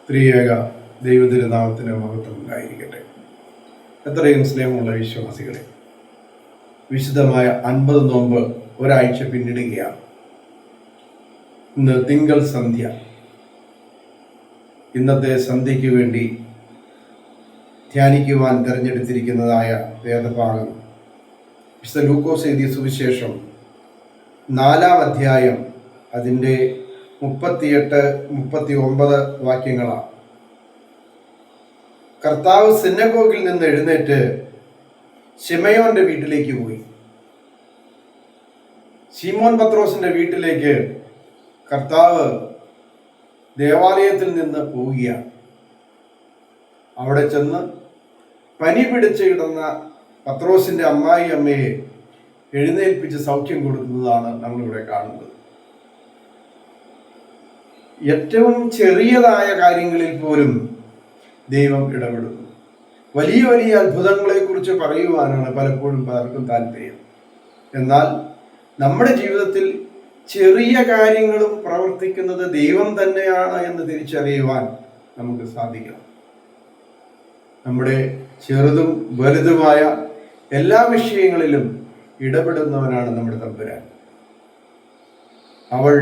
ത്രിയേക ദൈവതിരുനാമത്തിന് മഹത്വം ഉണ്ടായിരിക്കട്ടെ. എത്രയും സ്നേഹമുള്ള വിശ്വാസികളെ, വിശുദ്ധമായ 50 നോമ്പ് ഒരാഴ്ച പിന്നിടുകയാണ്. ഇന്ന് തിങ്കൾ സന്ധ്യ. ഇന്നത്തെ സന്ധ്യയ്ക്ക് വേണ്ടി ധ്യാനിക്കുവാൻ തിരഞ്ഞെടുത്തിരിക്കുന്നതായ വേദഭാഗം വിശുദ്ധ ലൂക്കോസ് എഴുതിയ സുവിശേഷം 4-ാം അധ്യായം, അതിൻ്റെ 38-39 വാക്യങ്ങളാണ്. കർത്താവ് സിനഗോഗിൽ നിന്ന് എഴുന്നേറ്റ് ശിമയോന്റെ വീട്ടിലേക്ക് പോയി. ശീമോൻ പത്രോസിന്റെ വീട്ടിലേക്ക് കർത്താവ് ദേവാലയത്തിൽ നിന്ന് പോവുകയാണ്. അവിടെ ചെന്ന് പനി പിടിച്ച് കിടന്ന പത്രോസിന്റെ അമ്മായി അമ്മയെ എഴുന്നേൽപ്പിച്ച് സൗഖ്യം കൊടുക്കുന്നതാണ് നമ്മളിവിടെ കാണുന്നത്. ഏറ്റവും ചെറിയതായ കാര്യങ്ങളിൽ പോലും ദൈവം ഇടപെടുന്നു. വലിയ വലിയ അത്ഭുതങ്ങളെ കുറിച്ച് പറയുവാനാണ് പലപ്പോഴും പലർക്കും താല്പര്യം. എന്നാൽ നമ്മുടെ ജീവിതത്തിൽ ചെറിയ കാര്യങ്ങളും പ്രവർത്തിക്കുന്നത് ദൈവം തന്നെയാണ് എന്ന് തിരിച്ചറിയുവാൻ നമുക്ക് സാധിക്കണം. നമ്മുടെ ചെറുതും വലുതുമായ എല്ലാ വിഷയങ്ങളിലും ഇടപെടുന്നവനാണ് നമ്മുടെ തമ്പുരാൻ. അവൾ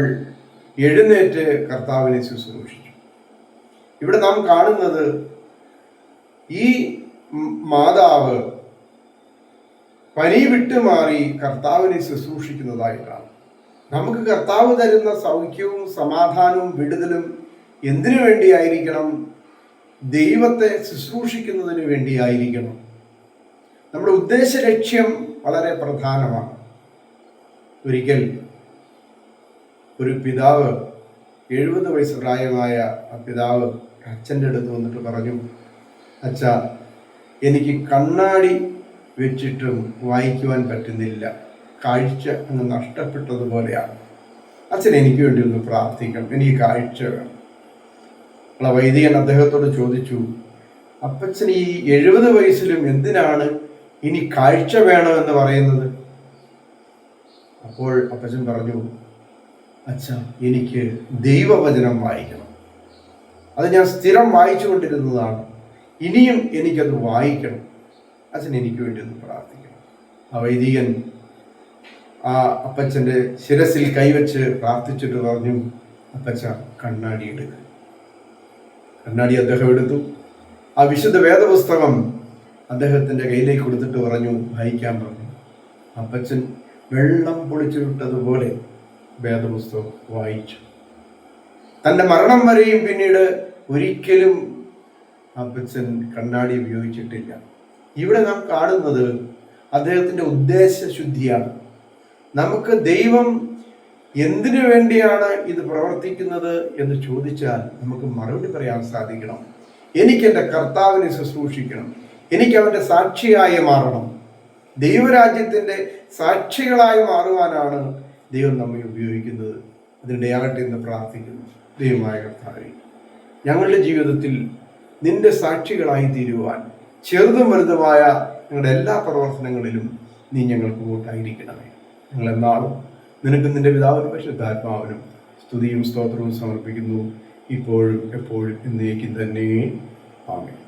എഴുന്നേറ്റ് കർത്താവിനെ ശുശ്രൂഷിച്ചു. ഇവിടെ നാം കാണുന്നത് ഈ മാതാവ് പനി വിട്ടുമാറി കർത്താവിനെ ശുശ്രൂഷിക്കുന്നതായിട്ടാണ്. നമുക്ക് കർത്താവ് തരുന്ന സൗഖ്യവും സമാധാനവും വിടുതലും എന്തിനു വേണ്ടിയായിരിക്കണം? ദൈവത്തെ ശുശ്രൂഷിക്കുന്നതിന് വേണ്ടിയായിരിക്കണം. നമ്മുടെ ഉദ്ദേശ ലക്ഷ്യം വളരെ പ്രധാനമാണ്. ഒരിക്കൽ ഒരു പിതാവ്, 70 വയസ്സ് പ്രായമായ ആ പിതാവ് അച്ഛൻ്റെ അടുത്ത് വന്നിട്ട് പറഞ്ഞു, അച്ഛാ, എനിക്ക് കണ്ണാടി വെച്ചിട്ടും വായിക്കുവാൻ പറ്റുന്നില്ല, കാഴ്ച അങ്ങ് നഷ്ടപ്പെട്ടതുപോലെയാണ്. അച്ഛൻ എനിക്ക് വേണ്ടി ഒന്ന് പ്രാർത്ഥിക്കണം, എനിക്ക് കാഴ്ച വേണം. വൈദികൻ അദ്ദേഹത്തോട് ചോദിച്ചു, അപ്പച്ചൻ ഈ 70 വയസ്സിലും എന്തിനാണ് ഇനി കാഴ്ച വേണമെന്ന് പറയുന്നത്? അപ്പോൾ അപ്പച്ചൻ പറഞ്ഞു, അച്ഛാ, എനിക്ക് ദൈവവചനം വായിക്കണം. അത് ഞാൻ സ്ഥിരം വായിച്ചു കൊണ്ടിരുന്നതാണ്, ഇനിയും എനിക്കത് വായിക്കണം. അച്ഛൻ എനിക്ക് വേണ്ടി ഒന്ന് പ്രാർത്ഥിക്കണം. ആ വൈദികൻ ആ അപ്പച്ചൻ്റെ ശിരസിൽ കൈവച്ച് പ്രാർത്ഥിച്ചിട്ട് പറഞ്ഞു, അപ്പച്ച, കണ്ണാടി എടുക്കുക. കണ്ണാടി അദ്ദേഹം എടുത്തു. ആ വിശുദ്ധ വേദപുസ്തകം അദ്ദേഹത്തിൻ്റെ കയ്യിലേക്ക് കൊടുത്തിട്ട് പറഞ്ഞു, വായിക്കാൻ പറഞ്ഞു. അപ്പച്ചൻ വെള്ളം പൊളിച്ചു വിട്ടതുപോലെ വേദപുസ്തകം വായിച്ചു. തൻ്റെ മരണം വരെയും പിന്നീട് ഒരിക്കലും അപ്പച്ചൻ കണ്ണാടി ഉപയോഗിച്ചിട്ടില്ല. ഇവിടെ നാം കാണുന്നത് അദ്ദേഹത്തിൻ്റെ ഉദ്ദേശശുദ്ധിയാണ്. നമുക്ക് ദൈവം എന്തിനു വേണ്ടിയാണ് ഇത് പ്രവർത്തിക്കുന്നത് എന്ന് ചോദിച്ചാൽ നമുക്ക് മറുപടി പറയാൻ സാധിക്കണം. എനിക്ക് എൻ്റെ കർത്താവിനെ ശുശ്രൂഷിക്കണം, എനിക്ക് അവൻ്റെ സാക്ഷിയായി മാറണം. ദൈവരാജ്യത്തിൻ്റെ സാക്ഷികളായി മാറുവാനാണ് ദൈവം നമ്മെ ഉപയോഗിക്കുന്നത്. അതിനിടയാകട്ടെ എന്ന് പ്രാർത്ഥിക്കുന്നു. ദൈവമായ കർത്താവേ, ഞങ്ങളുടെ ജീവിതത്തിൽ നിന്റെ സാക്ഷികളായി തീരുവാൻ ചെറുതും വലുതുമായ ഞങ്ങളുടെ എല്ലാ പ്രവർത്തനങ്ങളിലും നീ ഞങ്ങൾക്ക് കൂട്ടായിരിക്കണമേ. ഞങ്ങളെന്നാളും നിനക്ക് നിന്റെ പിതാവിനും പരിശുദ്ധാത്മാവിനും സ്തുതിയും സ്തോത്രവും സമർപ്പിക്കുന്നു, ഇപ്പോഴും എപ്പോഴും എന്നേക്കും തന്നെ. ആമേൻ.